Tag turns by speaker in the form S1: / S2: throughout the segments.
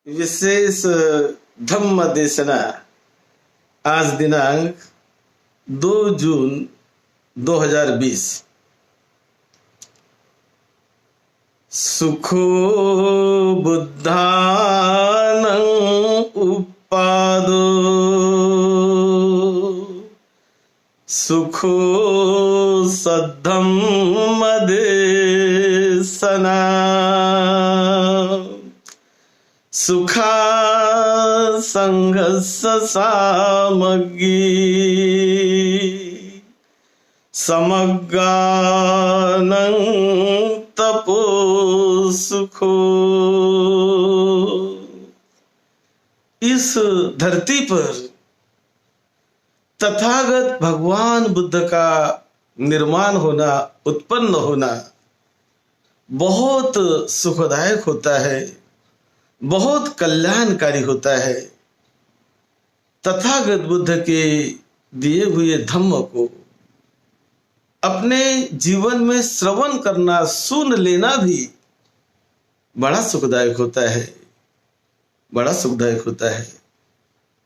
S1: विशेष धम्म देशना आज दिनांक 2 जून 2020। सुखो बुद्धानं उपादो सुखो सद्धम्म देशना सुखा संघस्य सामग्री समग्गानं तपो सुखो। इस धरती पर तथागत भगवान बुद्ध का निर्माण होना, उत्पन्न होना बहुत सुखदायक होता है, बहुत कल्याणकारी होता है। तथागत बुद्ध के दिए हुए धम्म को अपने जीवन में श्रवण करना, सुन लेना भी बड़ा सुखदायक होता है, बड़ा सुखदायक होता है।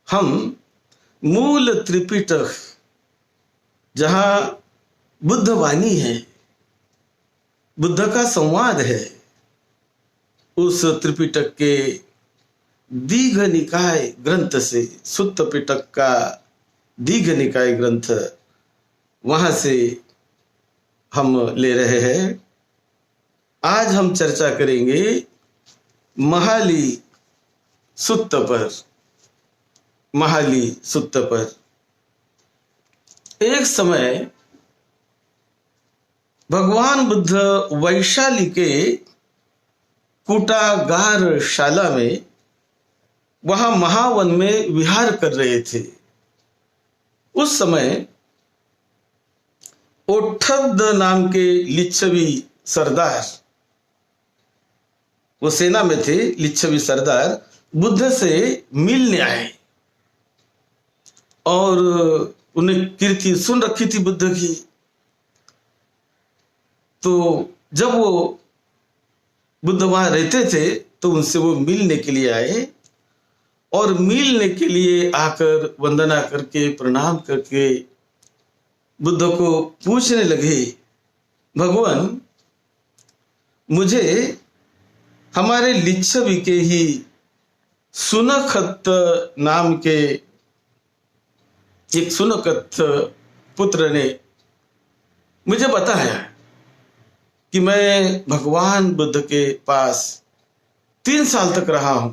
S1: हम मूल त्रिपिटक, जहां बुद्ध वाणी है, बुद्ध का संवाद है, उस त्रिपिटक के दीघ निकाय ग्रंथ से, सुत्त पिटक का दीघ निकाय ग्रंथ, वहां से हम ले रहे हैं। आज हम चर्चा करेंगे महाली सुत्त पर। महाली सुत्त पर एक समय भगवान बुद्ध वैशाली के कूटागार शाला में, वहां महावन में विहार कर रहे थे। उस समय ओठद नाम के लिच्छवी सरदार, वो सेना में थे, लिच्छवी सरदार बुद्ध से मिलने आए और उन्हें कीर्ति सुन रखी थी बुद्ध की। तो जब वो बुद्ध वहां रहते थे तो उनसे वो मिलने के लिए आए और मिलने के लिए आकर वंदना करके, प्रणाम करके बुद्ध को पूछने लगे, भगवान, मुझे हमारे लिच्छवी के ही सुनखत नाम के एक सुनखत पुत्र ने मुझे बताया कि मैं भगवान बुद्ध के पास 3 साल तक रहा हूं,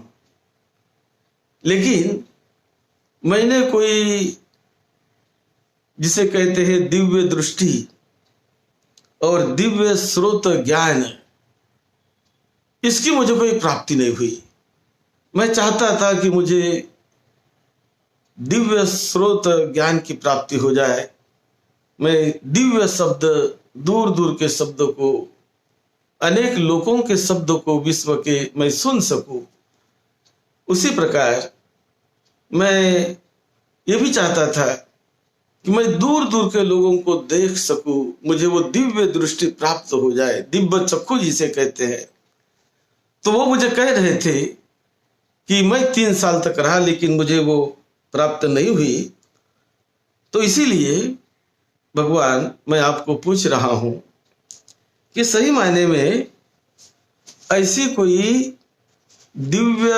S1: लेकिन मैंने कोई, जिसे कहते हैं दिव्य दृष्टि और दिव्य स्रोत ज्ञान, इसकी मुझे कोई प्राप्ति नहीं हुई। मैं चाहता था कि मुझे दिव्य स्रोत ज्ञान की प्राप्ति हो जाए, मैं दिव्य शब्द, दूर दूर के शब्दों को, अनेक लोगों के शब्दों को, विश्व के मैं सुन सकूं। उसी प्रकार मैं ये भी चाहता था कि मैं दूर दूर के लोगों को देख सकूं, मुझे वो दिव्य दृष्टि प्राप्त हो जाए, दिव्य चक्षु जिसे कहते हैं। तो वो मुझे कह रहे थे कि मैं 3 साल तक रहा, लेकिन मुझे वो प्राप्त नहीं हुई। तो इसीलिए भगवान, मैं आपको पूछ रहा हूं कि सही मायने में ऐसी कोई दिव्य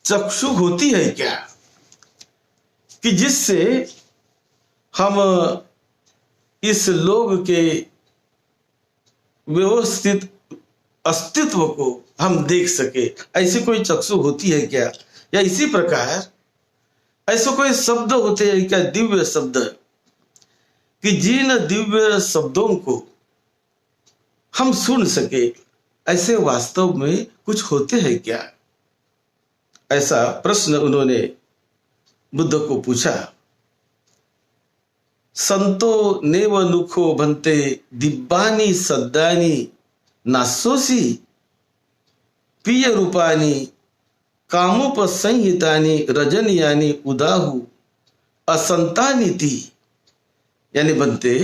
S1: चक्षु होती है क्या, कि जिससे हम इस लोग के व्यवस्थित अस्तित्व को हम देख सके? ऐसी कोई चक्षु होती है क्या? या इसी प्रकार ऐसे कोई शब्द होते हैं क्या, दिव्य शब्द, कि जिन दिव्य शब्दों को हम सुन सके, ऐसे वास्तव में कुछ होते हैं क्या? ऐसा प्रश्न उन्होंने बुद्ध को पूछा। संतो नेव नुखो भन्ते दिव्यानि सद्दानि नासोसी प्रिय रूपानि कामोपसंहितानि रजनियानि उदाहु असंतानिति। यानी बनते,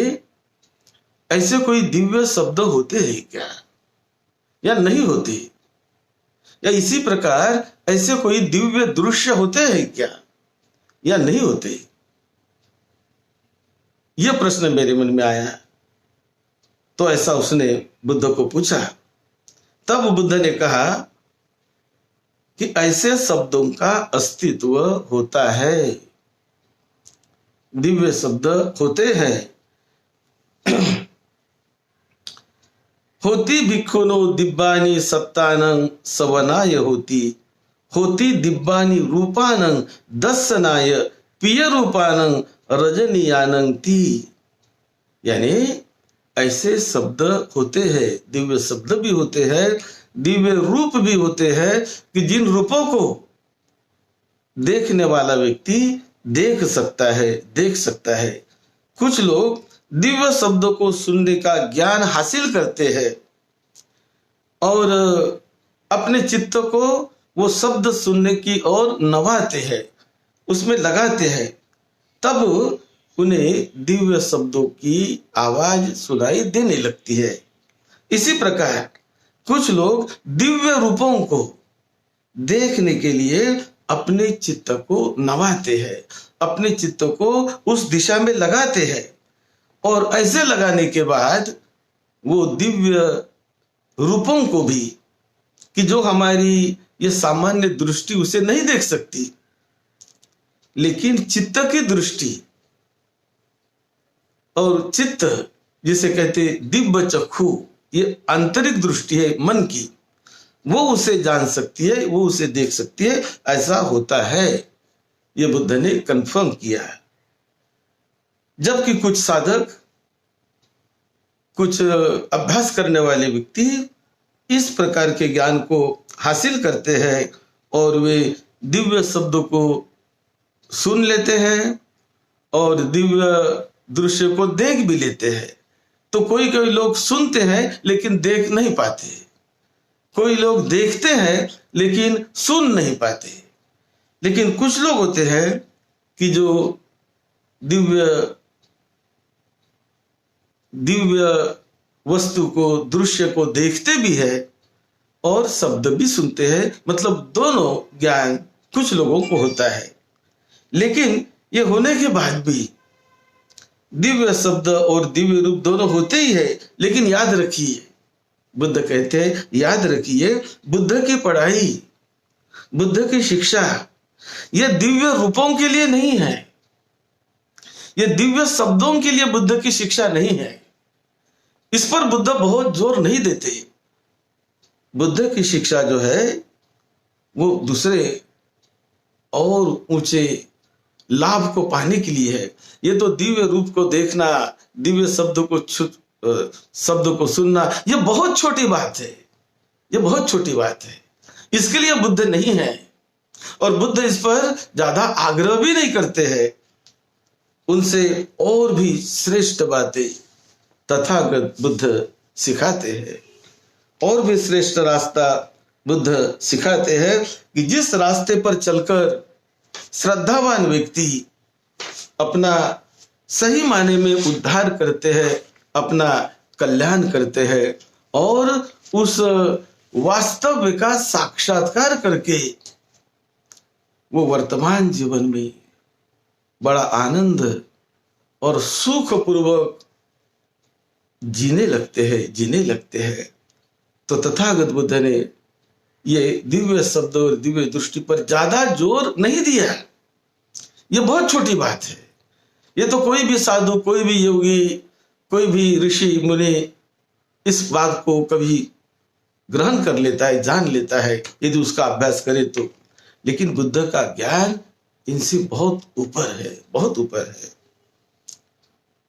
S1: ऐसे कोई दिव्य शब्द होते हैं क्या या नहीं होते? या इसी प्रकार ऐसे कोई दिव्य दृश्य होते हैं क्या या नहीं होते? यह प्रश्न मेरे मन में आया। तो ऐसा उसने बुद्ध को पूछा। तब बुद्ध ने कहा कि ऐसे शब्दों का अस्तित्व होता है, दिव्य शब्द होते हैं। होती भिक्षुनो दिव्यानि सत्तानं सवनाय होती दिव्यानि रूपानं दर्शनाय प्रिय रूपानं रजनीयानं ती। यानी ऐसे शब्द होते हैं, दिव्य शब्द भी होते हैं, दिव्य रूप भी होते हैं कि जिन रूपों को देखने वाला व्यक्ति देख सकता है। कुछ लोग दिव्य शब्दों को सुनने का ज्ञान हासिल करते हैं और अपने चित्त को वो शब्द सुनने की ओर नवाते हैं, उसमें लगाते हैं, तब उन्हें दिव्य शब्दों की आवाज सुनाई देने लगती है। इसी प्रकार कुछ लोग दिव्य रूपों को देखने के लिए अपने चित्त को नवाते हैं, अपने चित्त को उस दिशा में लगाते हैं, और ऐसे लगाने के बाद वो दिव्य रूपों को भी, कि जो हमारी ये सामान्य दृष्टि उसे नहीं देख सकती, लेकिन चित्त की दृष्टि और चित्त जिसे कहते दिव्य चक्षु, ये आंतरिक दृष्टि है मन की, वो उसे जान सकती है, वो उसे देख सकती है। ऐसा होता है, ये बुद्ध ने कंफर्म किया है। जबकि कुछ साधक, कुछ अभ्यास करने वाले व्यक्ति इस प्रकार के ज्ञान को हासिल करते हैं और वे दिव्य शब्दों को सुन लेते हैं और दिव्य दृश्य को देख भी लेते हैं। तो कोई कोई लोग सुनते हैं लेकिन देख नहीं पाते, कोई लोग देखते हैं लेकिन सुन नहीं पाते। लेकिन कुछ लोग होते हैं कि जो दिव्य वस्तु को, दृश्य को देखते भी है और शब्द भी सुनते हैं, मतलब दोनों ज्ञान कुछ लोगों को होता है। लेकिन ये होने के बाद भी दिव्य शब्द और दिव्य रूप दोनों होते ही है। लेकिन याद रखिए, बुद्ध कहते हैं, याद रखिए, बुद्ध की पढ़ाई, बुद्ध की शिक्षा ये दिव्य रूपों के लिए नहीं है, ये दिव्य शब्दों के लिए बुद्ध की शिक्षा नहीं है। इस पर बुद्ध बहुत जोर नहीं देते। बुद्ध की शिक्षा जो है वो दूसरे और ऊंचे लाभ को पाने के लिए है। ये तो दिव्य रूप को देखना, दिव्य शब्द को सुनना, ये बहुत छोटी बात है, ये बहुत छोटी बात है। इसके लिए बुद्ध नहीं है और बुद्ध इस पर ज्यादा आग्रह भी नहीं करते हैं। उनसे और भी श्रेष्ठ बातें तथागत बुद्ध सिखाते हैं, और भी श्रेष्ठ रास्ता बुद्ध सिखाते हैं कि जिस रास्ते पर चलकर श्रद्धावान व्यक्ति अपना सही माने में उद्धार करते हैं, अपना कल्याण करते हैं और उस वास्तव का साक्षात्कार करके वो वर्तमान जीवन में बड़ा आनंद और सुखपूर्वक जीने लगते हैं। तो तथागत बुद्ध ने ये दिव्य शब्द और दिव्य दृष्टि पर ज्यादा जोर नहीं दिया। ये बहुत छोटी बात है। ये तो कोई भी साधु, कोई भी योगी, कोई भी ऋषि मुनि इस बात को कभी ग्रहण कर लेता है, जान लेता है, यदि उसका अभ्यास करे तो। लेकिन बुद्ध का ज्ञान इनसे बहुत ऊपर है, बहुत ऊपर है।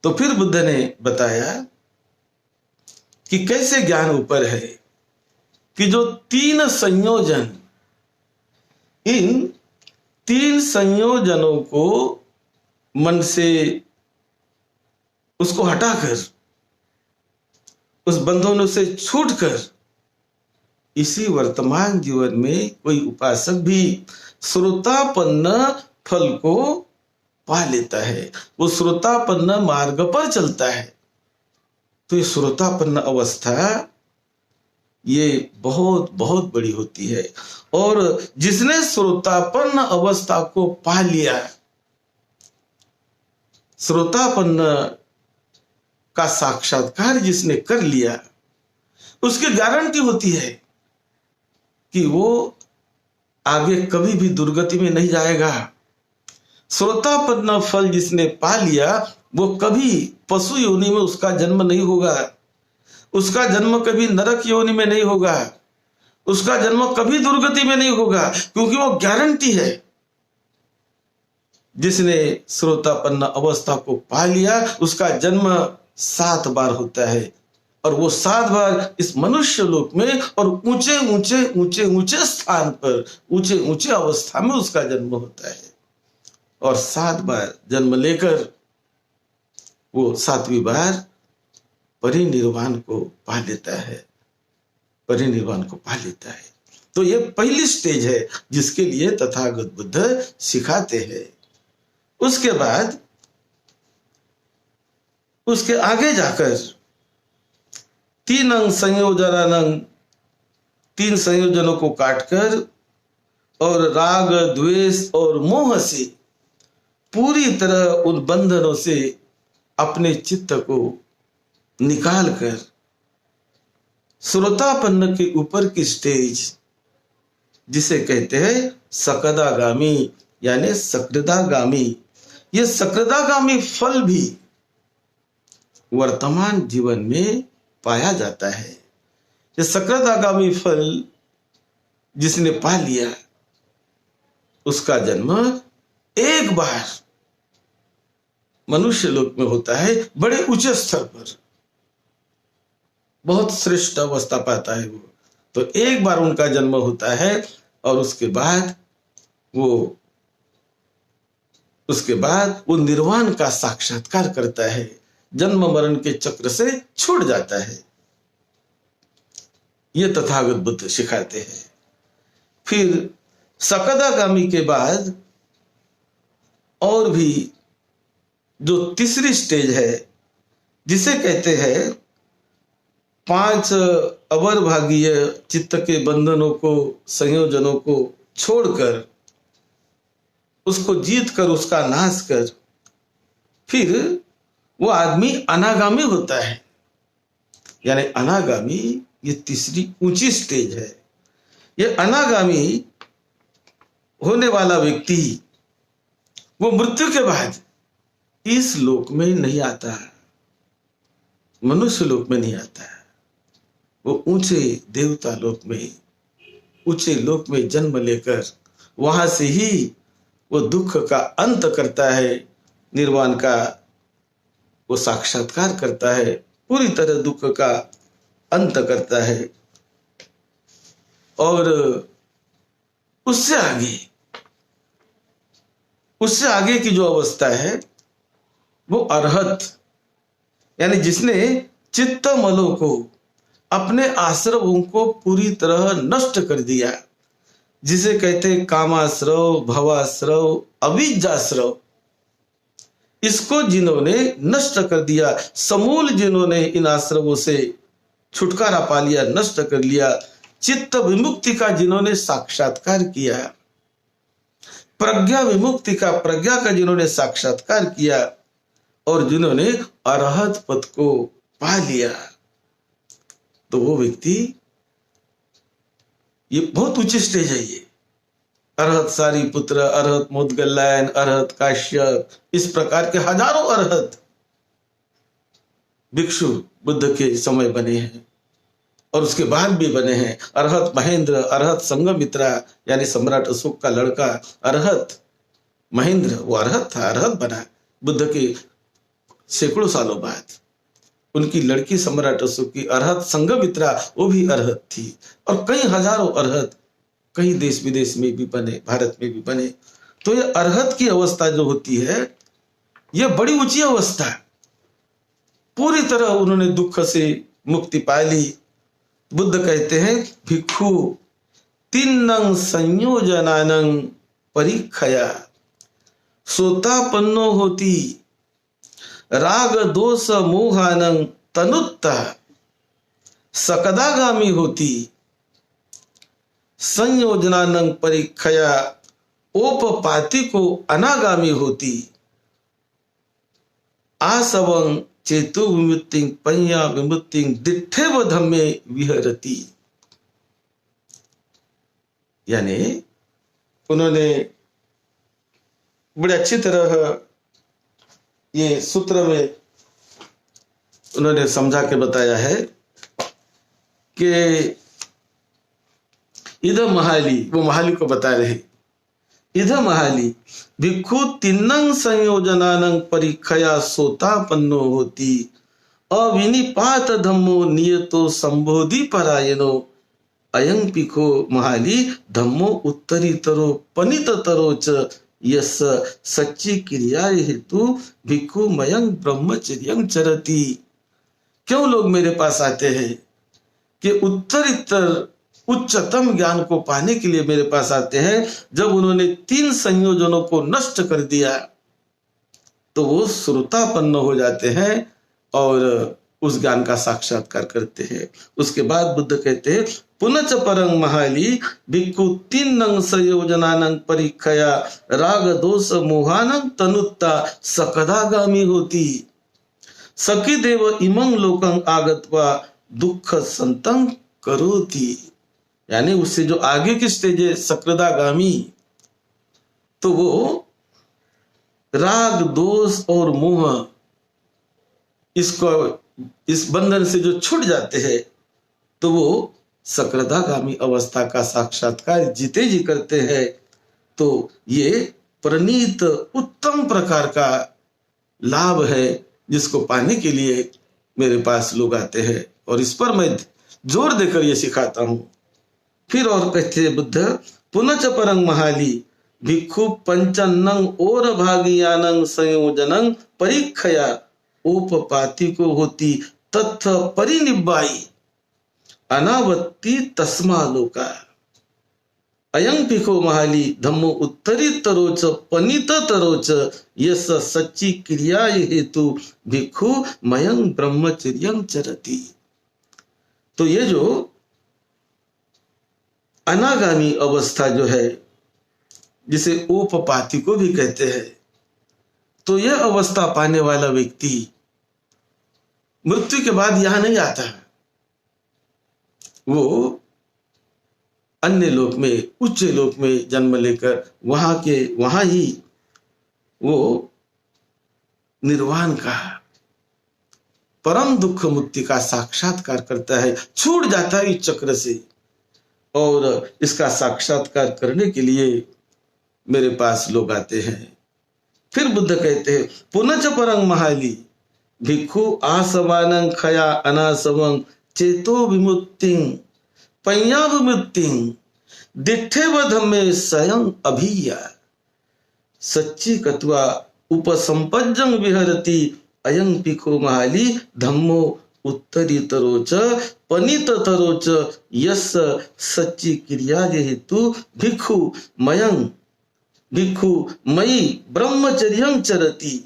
S1: तो फिर बुद्ध ने बताया कि कैसे ज्ञान ऊपर है, कि जो तीन संयोजन, इन तीन संयोजनों को मन से उसको हटाकर, उस बंधनों से छूटकर इसी वर्तमान जीवन में कोई उपासक भी श्रोतापन्न फल को पा लेता है, वो श्रोतापन्न मार्ग पर चलता है। तो ये श्रोतापन्न अवस्था ये बहुत बहुत बड़ी होती है। और जिसने श्रोतापन्न अवस्था को पा लिया, श्रोतापन्न का साक्षात्कार जिसने कर लिया, उसकी गारंटी होती है कि वो आगे कभी भी दुर्गति में नहीं जाएगा। श्रोतापन्न फल जिसने पा लिया, वो कभी पशु योनि में उसका जन्म नहीं होगा, उसका जन्म कभी नरक योनि में नहीं होगा, उसका जन्म कभी दुर्गति में नहीं होगा, क्योंकि वो गारंटी है। जिसने श्रोतापन्न अवस्था को पा लिया, उसका जन्म 7 बार होता है, और वो 7 बार इस मनुष्य लोक में और ऊंचे ऊंचे ऊंचे ऊंचे स्थान पर, ऊंचे ऊंचे अवस्था में उसका जन्म होता है। और 7 बार जन्म लेकर वो 7वीं बार परिनिर्वाण को पा लेता है, परिनिर्वाण को पा लेता है। तो ये पहली स्टेज है जिसके लिए तथागत बुद्ध सिखाते हैं। उसके बाद उसके आगे जाकर 3 संयोजनानंग, 3 संयोजनों को काटकर और राग द्वेष और मोह से पूरी तरह उन बंधनों से अपने चित्त को निकाल कर श्रोतापन्न के ऊपर की स्टेज जिसे कहते हैं सकदागामी, यानी सकृदागामी। ये सकृदागामी फल भी वर्तमान जीवन में पाया जाता है। ये सकृदागामी फल जिसने पा लिया, उसका जन्म एक बार मनुष्य लोक में होता है, बड़े ऊंचे स्तर पर, बहुत श्रेष्ठ अवस्था पाता है वो। तो एक बार उनका जन्म होता है, और उसके बाद वो निर्वाण का साक्षात्कार करता है, जन्म मरण के चक्र से छूट जाता है। ये तथागत बुद्ध सिखाते हैं। फिर सकदागामी के बाद और भी जो तीसरी स्टेज है, जिसे कहते हैं 5 अवरभागीय चित्त के बंधनों को, संयोजनों को छोड़कर, उसको जीत कर, उसका नाश कर, फिर वो आदमी अनागामी होता है। यानी अनागामी ये तीसरी ऊंची स्टेज है। ये अनागामी होने वाला व्यक्ति वो मृत्यु के बाद इस लोक में नहीं आता, मनुष्य लोक में नहीं आता, वो ऊंचे देवता लोक में, ऊंचे लोक में जन्म लेकर वहां से ही वो दुख का अंत करता है, निर्वाण का वो साक्षात्कार करता है, पूरी तरह दुख का अंत करता है। और उससे आगे की जो अवस्था है वो अरहत, यानी जिसने चित्त मलों को, अपने आश्रवों को पूरी तरह नष्ट कर दिया, जिसे कहते हैं कामाश्रव, भवाश्रव, अविद्याश्रव। इसको जिन्होंने नष्ट कर दिया, समूल जिन्होंने इन आश्रवों से छुटकारा पा लिया, नष्ट कर लिया, चित्त विमुक्ति का जिन्होंने साक्षात्कार किया, प्रज्ञा विमुक्ति का, प्रज्ञा का जिन्होंने साक्षात्कार किया, और जिन्होंने अरहत पद को पा लिया, तो वो व्यक्ति, ये बहुत ऊंची स्टेज है। ये अरहत सारिपुत्र, अरहत मोदगल्लायन, अरहत काश्यप, इस प्रकार के हजारों अरहत भिक्षु बुद्ध के समय बने हैं, और उसके बाद भी बने हैं। अरहत महेंद्र, अरहत संघमित्रा, यानी सम्राट अशोक का लड़का अरहत महेंद्र, वो अरहत था, अरहत बना बुद्ध के सैकड़ों सालों बाद। उनकी लड़की सम्राट अशोक की अरहत संघमित्रा, वो भी अरहत थी। और कई हजारों अरहत कई देश विदेश में भी बने, भारत में भी बने। तो ये अरहत की अवस्था जो होती है, ये बड़ी ऊंची अवस्था है। पूरी तरह उन्होंने दुख से मुक्ति पा ली। बुद्ध कहते हैं भिक्षु 3 संयोजनानंग परीक्षया सोतापन्नो होती राग दोष मोहानंग तनुत्ता सकदागामी होती, संयोजनानंग परीक्षया ओपपाती को अनागामी होती, आसवं चेतु विमुक्ति पय्या विमुक्ति दिठेव धम्मे विहरती। यानी उन्होंने बड़े अच्छी तरह ये सूत्र में उन्होंने समझा के बताया है कि इधर महाली, वो महाली को बता रहे, इधर महाली भिक्खु तिन्नंग संयोजनानंग परीक्षया सोतापन्नो होती, अविनिपात धम्मो नियतो संबोधि परायणो, अयं पिखो महाली धम्मो उत्तरीतरो पनिततरो च यस सच्ची क्रिया हेतु भिक्खु मयंग ब्रह्मचर्यं चरति। क्यों लोग मेरे पास आते हैं कि उत्तरीतर उच्चतम ज्ञान को पाने के लिए मेरे पास आते हैं। जब उन्होंने 3 संयोजनों को नष्ट कर दिया तो वो श्रुतापन्न हो जाते हैं और उस ज्ञान का साक्षात्कार करते हैं। उसके बाद बुद्ध कहते हैं पुनच परंग महाली भिक्खु 3 नंग संयोजनानंग परीक्षया राग दोष मोहानंग तनुत्ता सकदागामी होती, सखी देव इमं लोकं आगत्वा दुख संतं करोति। यानी उससे जो आगे की स्टेज है सक्रादागामी, तो वो राग दोष और मोह इसको इस बंधन से जो छूट जाते हैं तो वो सक्रादागामी अवस्था का साक्षात्कार जीते जी करते हैं। तो ये प्रणीत उत्तम प्रकार का लाभ है जिसको पाने के लिए मेरे पास लोग आते हैं और इस पर मैं जोर देकर ये सिखाता हूं। फिर और कहते हैं बुद्ध पुनच परंग महाली भिक्खु पंचन्नंग और भागियानंग संयोजनंग परीक्षया उपपाती को होती तथ परिनिब्बाई अनावत्ति तस्मालोका, अयं पिखो महाली धम्मो उत्तरीतरोच पनिततरोच यस सच्ची क्रिया हेतु भिक्खु मयं ब्रह्मचर्यं चरति। तो ये जो अनागामी अवस्था जो है जिसे उपपाती को भी कहते हैं, तो यह अवस्था पाने वाला व्यक्ति मृत्यु के बाद यहां नहीं आता, वो अन्य लोक में उच्च लोक में जन्म लेकर वहां ही वो निर्वाण का परम दुख मुक्ति का साक्षात्कार करता है, छूट जाता है इस चक्र से। और इसका साक्षात्कार करने के लिए मेरे पास लोग आते हैं। फिर बुद्ध कहते हैं पुनच परंग महाली भिक्खु आसवानं खया अनासवं चेतो विमुक्तिं पय्या विमुक्तिं दिठेव धम्मे स्वयं अभिया, सच्ची कत्वा उपसंपज्जं विहरति अयं पिखो महाली धम्मो उत्तरीतरोच पनिततरोच यस सच्ची क्रिया हेतु भिक्खु मयि ब्रह्मचर्यं चरति।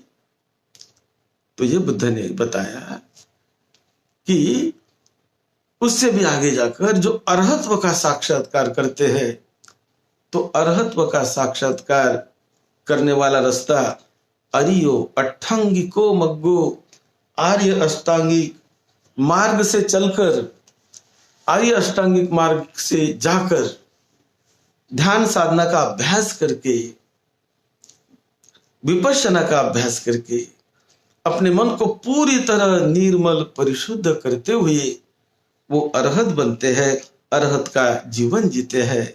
S1: तो ये बुद्ध ने बताया कि उससे भी आगे जाकर जो अरहत्व का साक्षात्कार करते हैं, तो अरहत्व का साक्षात्कार करने वाला रास्ता अरियो अट्ठांगिको मग्गो आर्य अष्टांगिक मार्ग से चलकर, आर्य अष्टांगिक मार्ग से जाकर ध्यान साधना का अभ्यास करके, विपश्यना का अभ्यास करके अपने मन को पूरी तरह निर्मल परिशुद्ध करते हुए वो अरहत बनते हैं, अरहत का जीवन जीते हैं।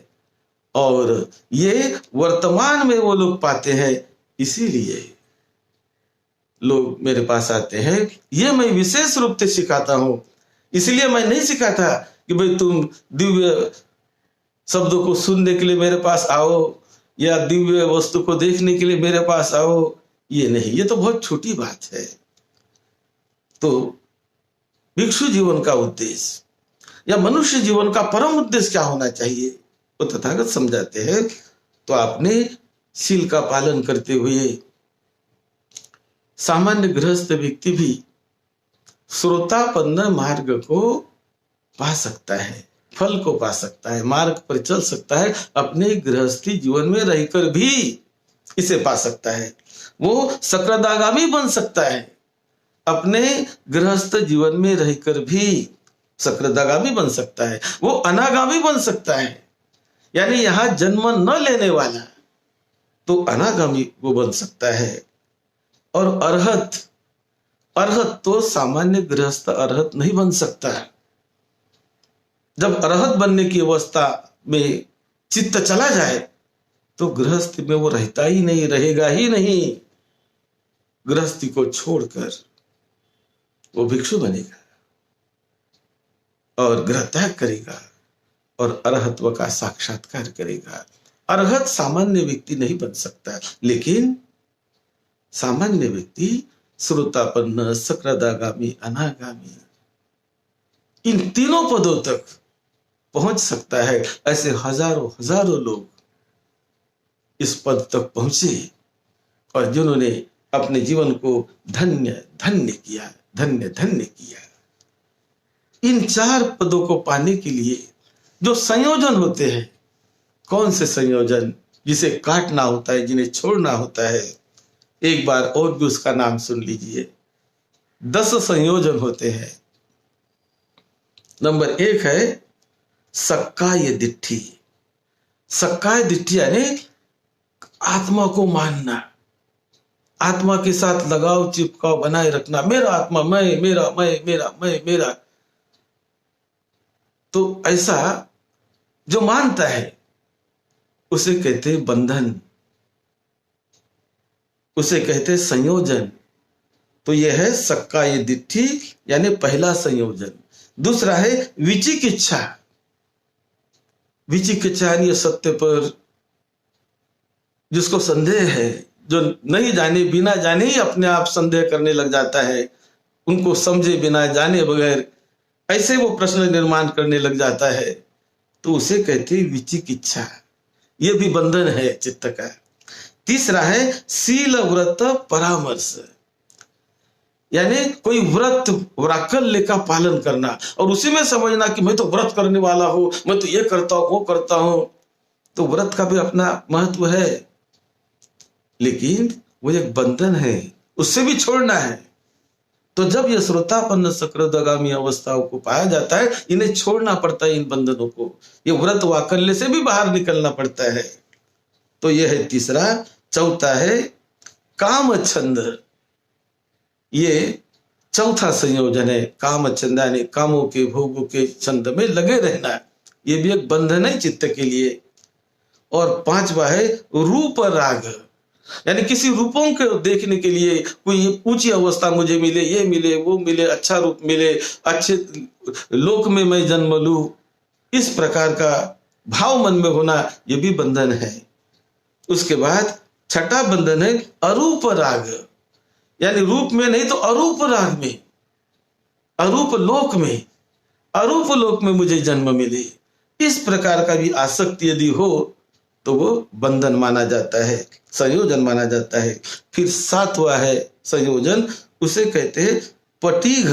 S1: और ये वर्तमान में वो लोग पाते हैं, इसीलिए लोग मेरे पास आते हैं। ये मैं विशेष रूप से सिखाता हूं, इसलिए मैं नहीं सिखाता कि भाई तुम दिव्य शब्दों को सुनने के लिए मेरे पास आओ या दिव्य वस्तु को देखने के लिए मेरे पास आओ। ये नहीं, ये तो बहुत छोटी बात है। तो भिक्षु जीवन का उद्देश्य या मनुष्य जीवन का परम उद्देश्य क्या होना चाहिए, वो तथागत समझाते हैं। तो आपने शील का पालन करते हुए सामान्य गृहस्थ व्यक्ति भी श्रोतापन्न मार्ग को पा सकता है, फल को पा सकता है, मार्ग पर चल सकता है, अपने गृहस्थी जीवन में रहकर भी इसे पा सकता है। वो सकृदागामी बन सकता है, अपने गृहस्थ जीवन में रहकर भी सकृदागामी बन सकता है। वो अनागामी बन सकता है, यानी यहां जन्म न लेने वाला तो अनागामी वो बन सकता है। और अरहत, अरहत तो सामान्य गृहस्थ अरहत नहीं बन सकता है। जब अरहत बनने की अवस्था में चित्त चला जाए तो गृहस्थी में वो रहता ही नहीं, रहेगा ही नहीं। गृहस्थी को छोड़कर वो भिक्षु बनेगा और गृह त्याग करेगा और अरहत्व का साक्षात्कार करेगा। अरहत सामान्य व्यक्ति नहीं बन सकता, लेकिन सामान्य व्यक्ति श्रोतापन्न, सकृदागामी, अनागामी इन तीनों पदों तक पहुंच सकता है। ऐसे हजारों हजारों लोग इस पद तक पहुंचे और जिन्होंने अपने जीवन को धन्य धन्य किया, धन्य धन्य किया। इन 4 पदों को पाने के लिए जो संयोजन होते हैं, कौन से संयोजन? जिसे काटना होता है, जिन्हें छोड़ना होता है। एक बार और भी उसका नाम सुन लीजिए। 10 संयोजन होते हैं। नंबर 1 है सक्काय दिट्ठी। सक्काय दिट्ठी यानी आत्मा को मानना, आत्मा के साथ लगाव चिपकाव बनाए रखना। मेरा आत्मा, मैं, मेरा, मेरा। तो ऐसा जो मानता है उसे कहते हैं बंधन, उसे कहते हैं संयोजन। तो यह है सक्काय दिट्ठी यानी पहला संयोजन। दूसरा है विचिकिच्छा। विचिकिच्छा यानी सत्य पर जिसको संदेह है, जो नहीं जाने बिना जाने ही अपने आप संदेह करने लग जाता है, उनको समझे बिना जाने बगैर ऐसे वो प्रश्न निर्माण करने लग जाता है, तो उसे कहते हैं विचिकिच्छा। ये भी बंधन है चित्त का। तीसरा है शील व्रत परामर्श, यानी कोई व्रत वैकल्य का पालन करना और उसी में समझना कि मैं तो व्रत करने वाला हूं, मैं तो ये करता हूं, वो करता हूं। तो व्रत का भी अपना महत्व है, लेकिन वो एक बंधन है, उससे भी छोड़ना है। तो जब ये श्रोतापन्न सकृदागामी अवस्थाओं को पाया जाता है, इन्हें छोड़ना पड़ता है, इन बंधनों को। ये व्रत वाकल्य से भी बाहर निकलना पड़ता है। तो यह है तीसरा। चौथा है काम छंद। ये चौथा संयोजन है, काम छंद यानी कामों के भोगों के छंद में लगे रहना। ये भी एक बंधन है चित्त के लिए। और 5वां है रूप राग, यानी किसी रूपों को देखने के लिए कोई ऊंची अवस्था मुझे मिले, ये मिले, वो मिले, अच्छा रूप मिले, अच्छे लोक में मैं जन्म लूं, इस प्रकार का भाव मन में होना, ये भी बंधन है। उसके बाद 6ठा बंधन है अरूप राग, यानी रूप में नहीं तो अरूप राग में, अरूप लोक में, अरूप लोक में मुझे जन्म मिले, इस प्रकार का भी आसक्ति यदि हो तो वो बंधन माना जाता है, संयोजन माना जाता है। फिर 7वां है संयोजन, उसे कहते हैं पटीघ,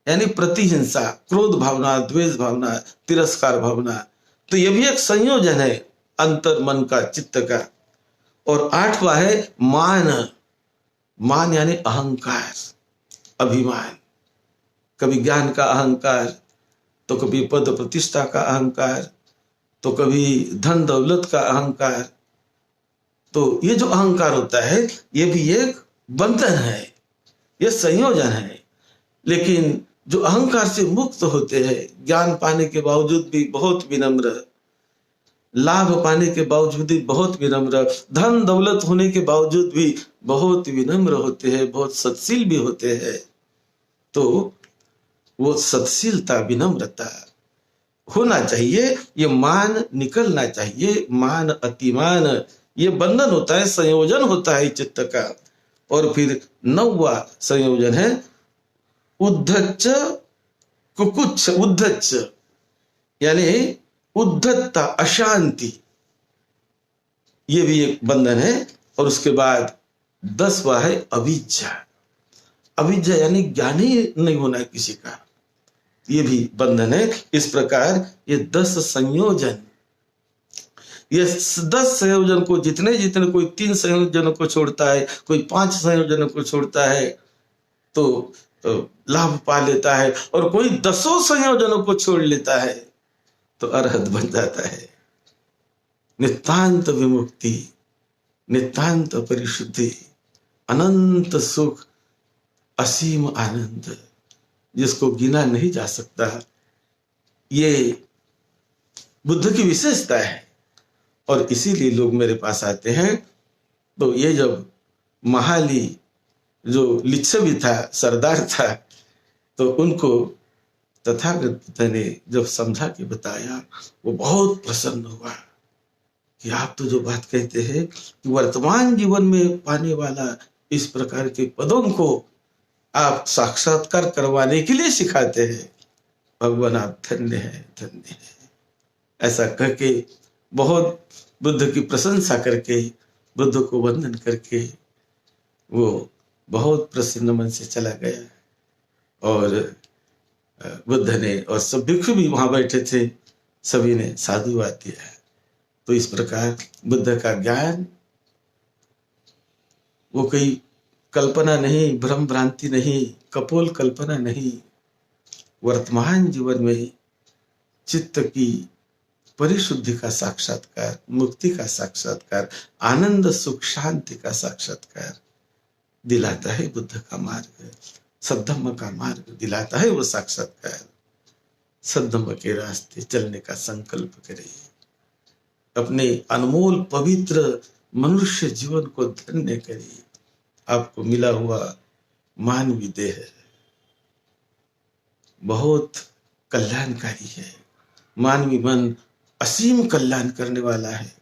S1: यानी प्रतिहिंसा, क्रोध भावना, द्वेष भावना, तिरस्कार भावना। तो ये भी एक संयोजन है अंतर मन का, चित्त का। और 8वां है मान। मान यानी अहंकार, अभिमान। कभी ज्ञान का अहंकार, तो कभी पद प्रतिष्ठा का अहंकार, तो कभी धन दौलत का अहंकार। तो ये जो अहंकार होता है, ये भी एक बंधन है, ये संयोजन है। लेकिन जो अहंकार से मुक्त होते हैं, ज्ञान पाने के बावजूद भी बहुत विनम्र, लाभ पाने के बावजूद भी बहुत विनम्र, धन दौलत होने के बावजूद भी बहुत विनम्र होते हैं, बहुत सत्शील भी होते हैं। तो वो सत्शीलता, विनम्रता होना चाहिए, ये मान निकलना चाहिए। मान, अतिमान, ये बंधन होता है, संयोजन होता है चित्त का। और फिर 9वां संयोजन है उद्धच्च कुकुच्छ। उद्धच्च यानी उद्धतता, अशांति, ये भी एक बंधन है। और उसके बाद 10वां है अविज्ञा। अविज्ञा यानी ज्ञानी नहीं होना किसी का, ये भी बंधन है। इस प्रकार ये 10 संयोजन, ये 10 संयोजन को जितने जितने, कोई 3 संयोजनों को छोड़ता है, कोई 5 संयोजनों को छोड़ता है तो लाभ पा लेता है, और कोई 10 संयोजनों को छोड़ लेता है तो अरहत बन जाता है। नितांत विमुक्ति, नितांत परिशुद्धि, अनंत सुख, असीम आनंद, जिसको गिना नहीं जा सकता। ये बुद्ध की विशेषता है, और इसीलिए लोग मेरे पास आते हैं। तो ये जब महाली जो लिच्छवी था, सरदार था, तो उनको तथागत बुद्ध ने जब समझा के बताया, वो बहुत प्रसन्न हुआ कि आप तो जो बात कहते हैं कि वर्तमान जीवन में पाने वाला इस प्रकार के पदों को आप साक्षात्कार करवाने के लिए सिखाते हैं, भगवान आप धन्य है, धन्य है। ऐसा कह के बहुत बुद्ध की प्रशंसा करके, बुद्ध को वंदन करके वो बहुत प्रसन्न मन से चला गया। और बुद्ध ने, और सब भिक्षु भी वहां बैठे थे, सभी ने साधुवाद दिया। तो इस प्रकार बुद्ध का ज्ञान वो कोई कल्पना नहीं, भ्रम भ्रांति नहीं, कपोल कल्पना नहीं, वर्तमान जीवन में चित्त की परिशुद्धि का साक्षात्कार, मुक्ति का साक्षात्कार, आनंद सुख शांति का साक्षात्कार दिलाता है बुद्ध का मार्ग, सद्धम्म का मार्ग दिलाता है वो साक्षात्कार। सद्धम्म के रास्ते चलने का संकल्प करें, अपने अनमोल पवित्र मनुष्य जीवन को धन्य करिए। आपको मिला हुआ मानवी देह बहुत कल्याणकारी है। मानवी मन असीम कल्याण करने वाला है।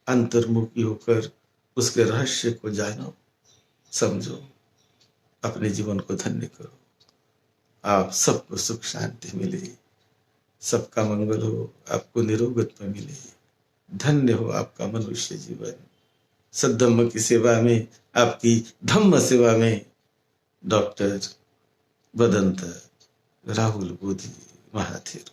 S1: अंतर्मुखी होकर उसके रहस्य को जानो, समझो, अपने जीवन को धन्य करो। आप सबको सुख शांति मिले, सबका मंगल हो, आपको निरोगत्व मिले, धन्य हो आपका मनुष्य जीवन। सद्धम्म की सेवा में, आपकी धम्म सेवा में डॉक्टर बदंत राहुल बोधी महाथेरो।